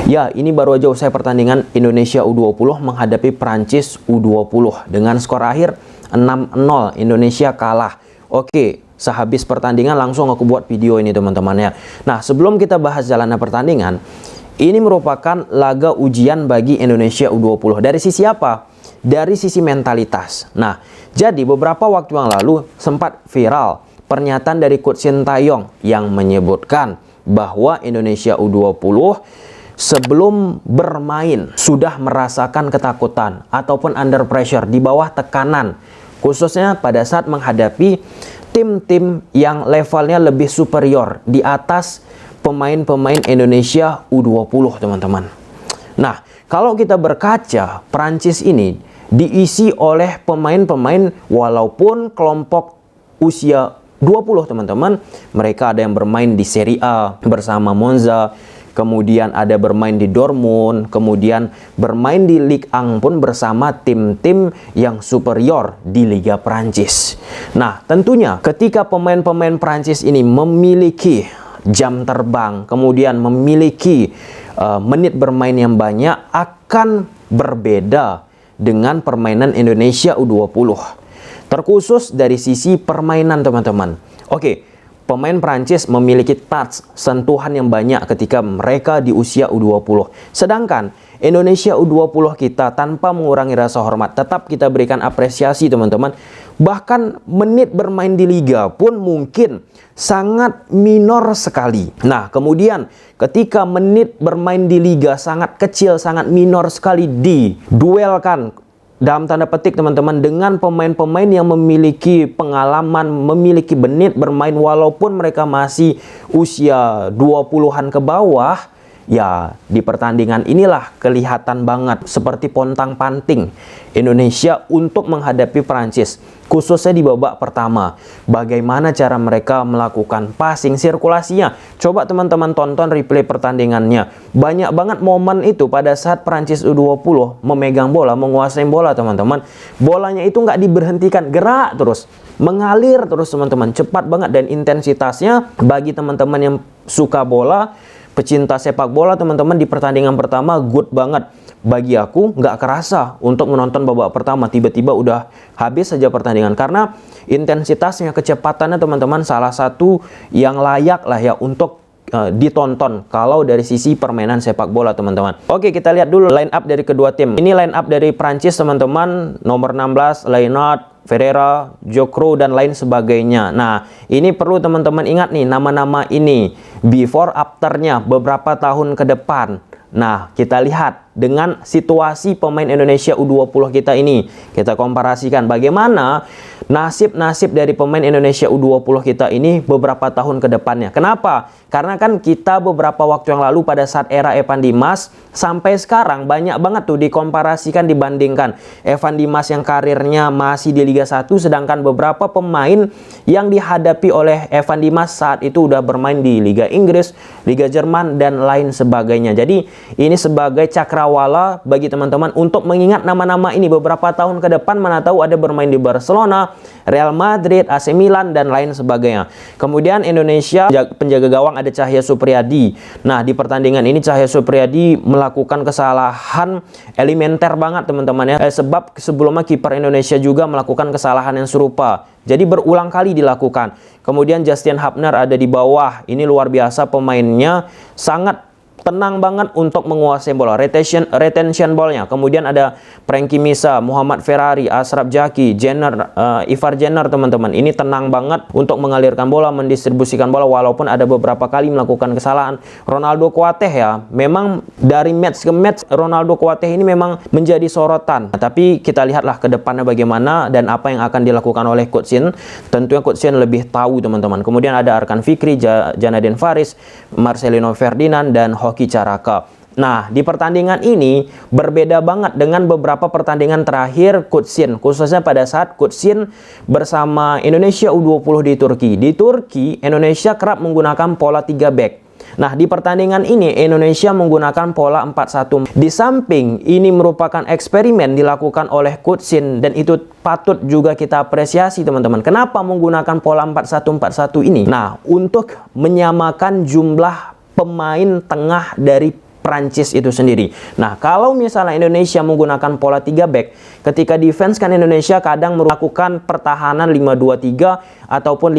Ya, ini baru aja usai pertandingan Indonesia U20 menghadapi Prancis U20 dengan skor akhir 6-0. Indonesia kalah. Oke, sehabis pertandingan langsung aku buat video ini teman-teman ya. Nah, sebelum kita bahas jalannya pertandingan, ini merupakan laga ujian bagi Indonesia U20. Dari sisi apa? Dari sisi mentalitas. Nah, jadi beberapa waktu yang lalu sempat viral pernyataan dari Coach Sintayong yang menyebutkan bahwa Indonesia U20 sebelum bermain sudah merasakan ketakutan ataupun under pressure, di bawah tekanan, khususnya pada saat menghadapi tim-tim yang levelnya lebih superior di atas pemain-pemain Indonesia U20 teman-teman. Nah, kalau kita berkaca, Prancis ini diisi oleh pemain-pemain walaupun kelompok usia 20 teman-teman. Mereka ada yang bermain di Serie A bersama Monza, kemudian ada bermain di Dortmund, kemudian bermain di Ligue 1 pun bersama tim-tim yang superior di Liga Prancis. Nah, tentunya ketika pemain-pemain Prancis ini memiliki jam terbang, kemudian memiliki menit bermain yang banyak, akan berbeda dengan permainan Indonesia U20. Terkhusus dari sisi permainan teman-teman. Oke, pemain Prancis memiliki touch, sentuhan yang banyak ketika mereka di usia U20. Sedangkan Indonesia U20 kita, tanpa mengurangi rasa hormat, tetap kita berikan apresiasi teman-teman. Bahkan menit bermain di liga pun mungkin sangat minor sekali. Nah, kemudian ketika menit bermain di liga sangat kecil, sangat minor sekali, diduelkan dalam tanda petik teman-teman dengan pemain-pemain yang memiliki pengalaman, memiliki menit bermain walaupun mereka masih usia 20-an ke bawah, ya di pertandingan inilah kelihatan banget seperti pontang-panting Indonesia untuk menghadapi Prancis, khususnya di babak pertama. Bagaimana cara mereka melakukan passing, sirkulasinya. Coba teman-teman tonton replay pertandingannya. Banyak banget momen itu pada saat Prancis U20 memegang bola, menguasai bola teman-teman. Bolanya itu nggak diberhentikan, gerak terus, mengalir terus teman-teman. Cepat banget dan intensitasnya bagi teman-teman yang suka bola, pecinta sepak bola teman-teman, di pertandingan pertama good banget. Bagi aku nggak kerasa untuk menonton babak pertama, tiba-tiba udah habis saja pertandingan, karena intensitasnya, kecepatannya teman-teman salah satu yang layak lah ya untuk ditonton kalau dari sisi permainan sepak bola teman-teman. Oke, kita lihat dulu line up dari kedua tim. Ini line up dari Prancis teman-teman, nomor 16 Leonard, Ferreira, Jokro, dan lain sebagainya. Nah, ini perlu teman-teman ingat nih nama-nama ini, before afternya beberapa tahun ke depan. Nah, kita lihat dengan situasi pemain Indonesia U20 kita ini, kita komparasikan bagaimana nasib-nasib dari pemain Indonesia U20 kita ini beberapa tahun ke depannya. Kenapa? Karena kan kita beberapa waktu yang lalu pada saat era Evan Dimas sampai sekarang banyak banget tuh dikomparasikan, dibandingkan Evan Dimas yang karirnya masih di Liga 1, sedangkan beberapa pemain yang dihadapi oleh Evan Dimas saat itu udah bermain di Liga Inggris, Liga Jerman, dan lain sebagainya. Jadi ini sebagai cakrawala bagi teman-teman untuk mengingat nama-nama ini beberapa tahun ke depan, mana tahu ada bermain di Barcelona, Real Madrid, AC Milan, dan lain sebagainya. Kemudian Indonesia, penjaga gawang ada Cahya Supriyadi. Nah, di pertandingan ini Cahya Supriyadi melakukan kesalahan elementer banget teman-teman ya. Sebab sebelumnya kiper Indonesia juga melakukan kesalahan yang serupa. Jadi berulang kali dilakukan. Kemudian Justin Hubner ada di bawah. Ini luar biasa pemainnya, sangat tenang banget untuk menguasai bola, retention ballnya. Kemudian ada Frankie Misa, Muhammad Ferrari, Ashraf Jaki, Ivar Jenner teman-teman. Ini tenang banget untuk mengalirkan bola, mendistribusikan bola, walaupun ada beberapa kali melakukan kesalahan. Ronaldo Kouateh ya, memang dari match ke match Ronaldo Kouateh ini memang menjadi sorotan. Nah, tapi kita lihatlah ke depannya bagaimana dan apa yang akan dilakukan oleh Coach Shin. Tentunya Coach Shin lebih tahu teman-teman. Kemudian ada Arkan Fikri, Janadin Faris, Marcelino Ferdinand, dan Hoki Caraka. Nah, di pertandingan ini berbeda banget dengan beberapa pertandingan terakhir Coach Shin, khususnya pada saat Coach Shin bersama Indonesia U20 di Turki. Di Turki, Indonesia kerap menggunakan pola 3 back. Nah, di pertandingan ini Indonesia menggunakan pola 4-1. Di samping ini merupakan eksperimen dilakukan oleh Coach Shin, dan itu patut juga kita apresiasi teman-teman. Kenapa menggunakan pola 4-1-4-1 ini? Nah, untuk menyamakan jumlah pemain tengah dari Prancis itu sendiri. Nah, kalau misalnya Indonesia menggunakan pola 3 back, ketika defense kan Indonesia kadang melakukan pertahanan 5-2-3 ataupun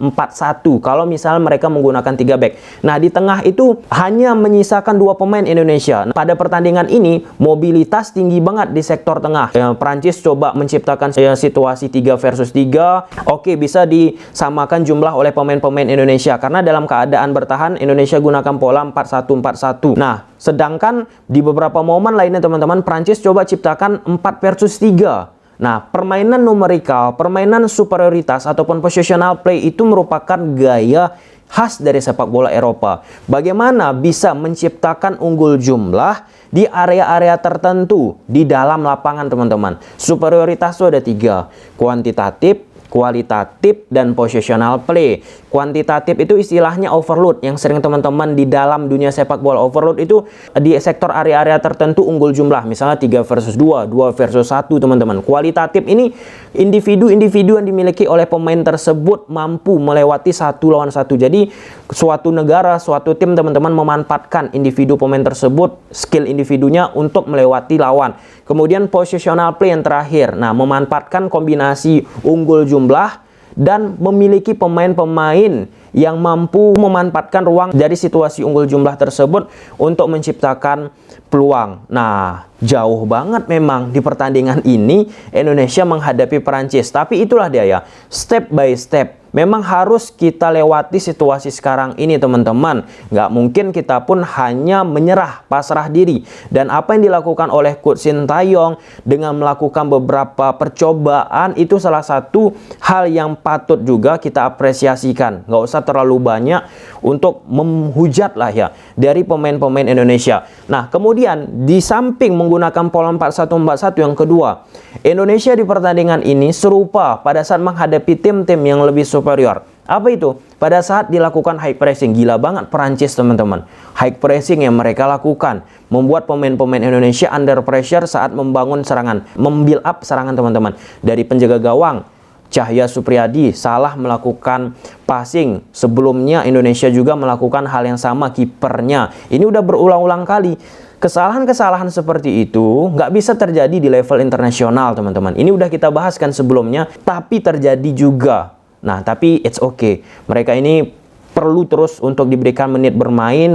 5-4-1 kalau misalnya mereka menggunakan 3 back. Nah, di tengah itu hanya menyisakan 2 pemain Indonesia. Nah, pada pertandingan ini mobilitas tinggi banget di sektor tengah. Prancis coba menciptakan situasi 3 versus 3. Oke, bisa disamakan jumlah oleh pemain-pemain Indonesia karena dalam keadaan bertahan Indonesia gunakan pola 4-1-4-1. Nah, sedangkan di beberapa momen lainnya teman-teman, Prancis coba ciptakan 4 versus 3. Nah, permainan numerikal, permainan superioritas ataupun positional play itu merupakan gaya khas dari sepak bola Eropa. Bagaimana bisa menciptakan unggul jumlah di area-area tertentu di dalam lapangan teman-teman. Superioritas itu ada 3, kuantitatif, kualitatif, dan positional play. Kuantitatif itu istilahnya overload yang sering teman-teman di dalam dunia sepak bola. Overload itu di sektor area-area tertentu unggul jumlah, misalnya 3 versus 2, 2 versus 1 teman-teman. Kualitatif ini individu-individu yang dimiliki oleh pemain tersebut mampu melewati 1 lawan 1. Jadi suatu negara, suatu tim teman-teman memanfaatkan individu pemain tersebut, skill individunya untuk melewati lawan. Kemudian positional play yang terakhir, nah memanfaatkan kombinasi unggul jumlah dan memiliki pemain-pemain yang mampu memanfaatkan ruang dari situasi unggul jumlah tersebut untuk menciptakan peluang. Nah, jauh banget memang di pertandingan ini Indonesia menghadapi Perancis. Tapi itulah dia ya, step by step. Memang harus kita lewati situasi sekarang ini teman-teman. Nggak mungkin kita pun hanya menyerah, pasrah diri. Dan apa yang dilakukan oleh Coach Sintayong dengan melakukan beberapa percobaan itu salah satu hal yang patut juga kita apresiasikan. Nggak usah terlalu banyak untuk menghujat lah ya dari pemain-pemain Indonesia. Nah, kemudian di samping menggunakan pola 4-1-4-1 yang kedua, Indonesia di pertandingan ini serupa pada saat menghadapi tim-tim yang lebih superior. Apa itu? Pada saat dilakukan high pressing. Gila banget Perancis teman-teman. High pressing yang mereka lakukan membuat pemain-pemain Indonesia under pressure saat membangun serangan, membuild up serangan teman-teman. Dari penjaga gawang Cahya Supriyadi salah melakukan passing. Sebelumnya Indonesia juga melakukan hal yang sama, kipernya. Ini udah berulang-ulang kali. Kesalahan-kesalahan seperti itu nggak bisa terjadi di level internasional teman-teman. Ini udah kita bahaskan sebelumnya, tapi terjadi juga. Nah, tapi it's okay. Mereka ini perlu terus untuk diberikan menit bermain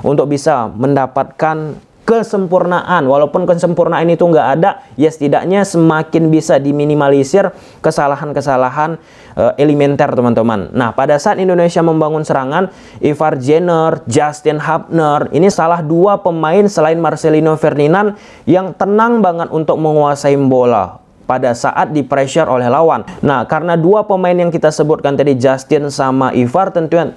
untuk bisa mendapatkan kesempurnaan. Walaupun kesempurnaan itu nggak ada, ya setidaknya semakin bisa diminimalisir kesalahan-kesalahan elementer teman-teman. Nah, pada saat Indonesia membangun serangan, Ivar Jenner, Justin Hubner, ini salah 2 pemain selain Marcelino Ferdinand yang tenang banget untuk menguasai bola pada saat di pressure oleh lawan. Nah, karena 2 pemain yang kita sebutkan tadi, Justin sama Ivar, tentunya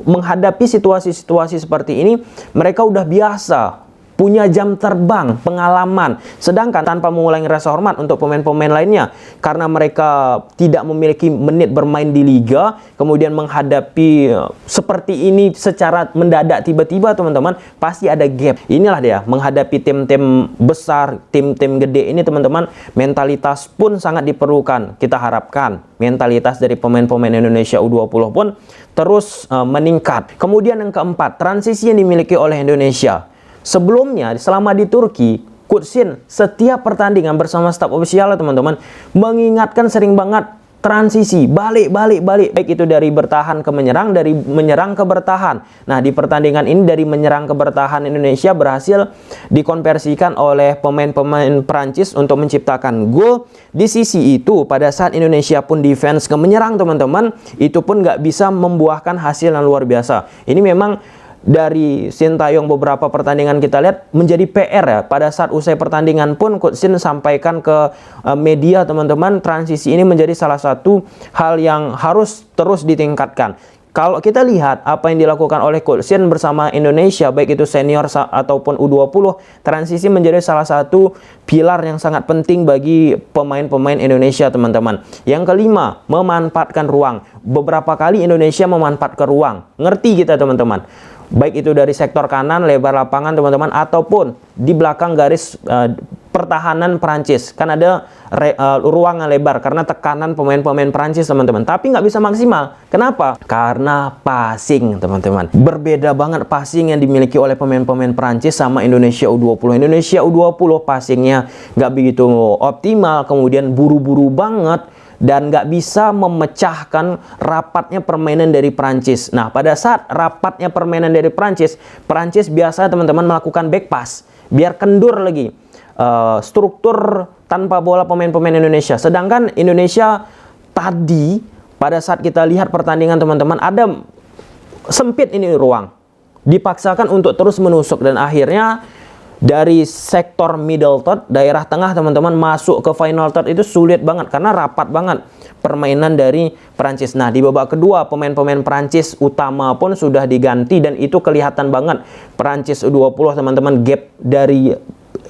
menghadapi situasi-situasi seperti ini mereka udah biasa, punya jam terbang, pengalaman. Sedangkan tanpa mengulangi rasa hormat untuk pemain-pemain lainnya, karena mereka tidak memiliki menit bermain di liga, kemudian menghadapi seperti ini secara mendadak tiba-tiba teman-teman, pasti ada gap. Inilah dia, menghadapi tim-tim besar, tim-tim gede ini teman-teman, mentalitas pun sangat diperlukan. Kita harapkan mentalitas dari pemain-pemain Indonesia U20 pun terus meningkat. Kemudian yang keempat, transisi yang dimiliki oleh Indonesia. Sebelumnya, selama di Turki, Coach Shin setiap pertandingan bersama staf ofisial teman-teman mengingatkan sering banget transisi, balik. Baik itu dari bertahan ke menyerang, dari menyerang ke bertahan. Nah, di pertandingan ini dari menyerang ke bertahan Indonesia berhasil dikonversikan oleh pemain-pemain Prancis untuk menciptakan gol. Di sisi itu, pada saat Indonesia pun defense ke menyerang teman-teman, itu pun nggak bisa membuahkan hasil yang luar biasa. Ini memang dari Sintayong beberapa pertandingan kita lihat menjadi PR ya. Pada saat usai pertandingan pun Coach Shin sampaikan ke media teman-teman, transisi ini menjadi salah satu hal yang harus terus ditingkatkan. Kalau kita lihat apa yang dilakukan oleh Coach Shin bersama Indonesia, baik itu senior ataupun U20, transisi menjadi salah satu pilar yang sangat penting bagi pemain-pemain Indonesia teman-teman. Yang kelima, memanfaatkan ruang. Beberapa kali Indonesia memanfaatkan ruang. Ngerti kita teman-teman? Baik itu dari sektor kanan, lebar lapangan teman-teman, ataupun di belakang garis pertahanan Prancis. Kan ada ruang yang lebar karena tekanan pemain-pemain Prancis, teman-teman. Tapi nggak bisa maksimal. Kenapa? Karena passing, teman-teman. Berbeda banget passing yang dimiliki oleh pemain-pemain Prancis sama Indonesia U20. Indonesia U20 passingnya nggak begitu optimal, kemudian buru-buru banget, dan nggak bisa memecahkan rapatnya permainan dari Prancis. Nah, pada saat rapatnya permainan dari Prancis biasa teman-teman melakukan back pass biar kendur lagi struktur tanpa bola pemain-pemain Indonesia. Sedangkan Indonesia tadi pada saat kita lihat pertandingan, teman-teman, ada sempit ini ruang, dipaksakan untuk terus menusuk, dan akhirnya dari sektor middle third, daerah tengah, teman-teman, masuk ke final third itu sulit banget karena rapat banget permainan dari Prancis. Nah, di babak kedua pemain-pemain Prancis utama pun sudah diganti, dan itu kelihatan banget Prancis U20, teman-teman, gap dari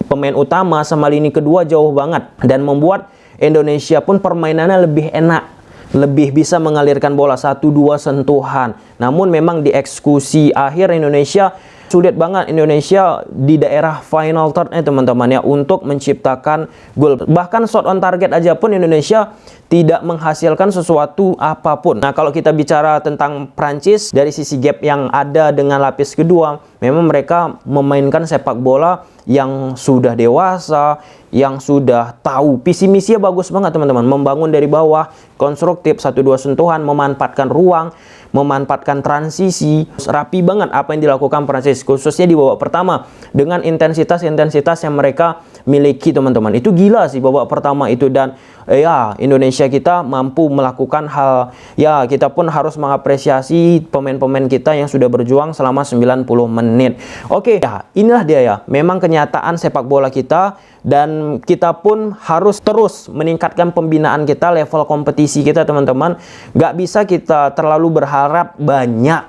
pemain utama sama lini kedua jauh banget, dan membuat Indonesia pun permainannya lebih enak, lebih bisa mengalirkan bola 1-2 sentuhan. Namun memang di eksekusi akhir Indonesia sulit banget, Indonesia di daerah final third-nya, teman-teman, ya, untuk menciptakan gol. Bahkan shot on target aja pun Indonesia tidak menghasilkan sesuatu apapun. Nah, kalau kita bicara tentang Prancis dari sisi gap yang ada dengan lapis kedua, memang mereka memainkan sepak bola yang sudah dewasa, yang sudah tahu visi misinya bagus banget, teman-teman. Membangun dari bawah, konstruktif, 1-2 sentuhan, memanfaatkan ruang, memanfaatkan transisi, rapi banget apa yang dilakukan Prancis, khususnya di babak pertama dengan intensitas-intensitas yang mereka miliki, teman-teman. Itu gila sih babak pertama itu, dan ya, Indonesia kita mampu melakukan hal, ya, kita pun harus mengapresiasi pemain-pemain kita yang sudah berjuang selama 90 menit. Oke, ya, inilah dia ya, memang kenyataan sepak bola kita, dan kita pun harus terus meningkatkan pembinaan kita, level kompetisi kita, teman-teman. Gak bisa kita terlalu berharap banyak,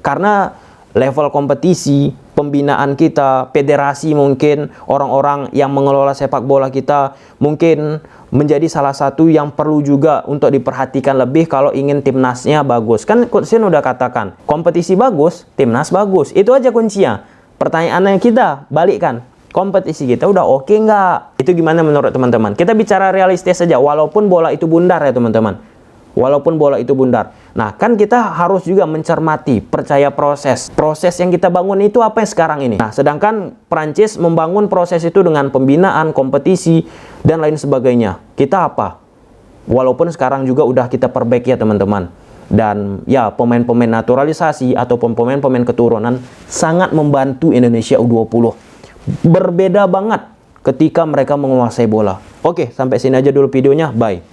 karena level kompetisi, pembinaan kita, federasi, mungkin orang-orang yang mengelola sepak bola kita mungkin menjadi salah satu yang perlu juga untuk diperhatikan lebih kalau ingin timnasnya bagus. Kan Coach Sin udah katakan, kompetisi bagus, timnas bagus. Itu aja kuncinya. Pertanyaannya kita balikkan, kompetisi kita udah oke nggak? Itu gimana menurut teman-teman? Kita bicara realistis saja, walaupun bola itu bundar ya, teman-teman. Walaupun bola itu bundar. Nah, kan kita harus juga mencermati, percaya proses. Proses yang kita bangun itu apa yang sekarang ini? Nah, sedangkan Prancis membangun proses itu dengan pembinaan, kompetisi, dan lain sebagainya. Kita apa? Walaupun sekarang juga udah kita perbaiki ya, teman-teman. Dan ya, pemain-pemain naturalisasi atau pemain-pemain keturunan sangat membantu Indonesia U20. Berbeda banget ketika mereka menguasai bola. Oke, sampai sini aja dulu videonya. Bye.